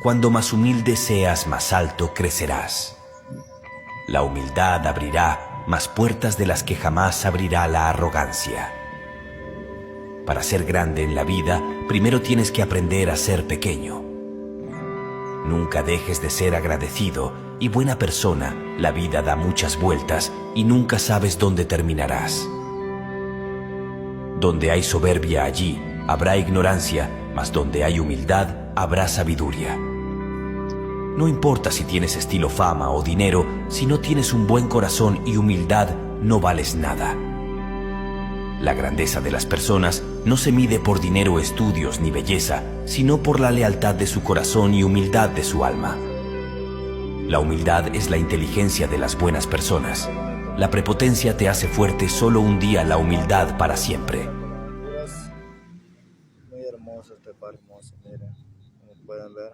Cuando más humilde seas, más alto crecerás. La humildad abrirá más puertas de las que jamás abrirá la arrogancia. Para ser grande en la vida, primero tienes que aprender a ser pequeño. Nunca dejes de ser agradecido y buena persona. La vida da muchas vueltas y nunca sabes dónde terminarás. Donde hay soberbia, allí habrá ignorancia, mas donde hay humildad, habrá sabiduría. No importa si tienes estilo, fama o dinero, si no tienes un buen corazón y humildad, no vales nada. La grandeza de las personas no se mide por dinero, estudios ni belleza, sino por la lealtad de su corazón y humildad de su alma. La humildad es la inteligencia de las buenas personas. La prepotencia te hace fuerte solo un día, la humildad para siempre. Muy hermoso este par hermoso, miren, como pueden ver.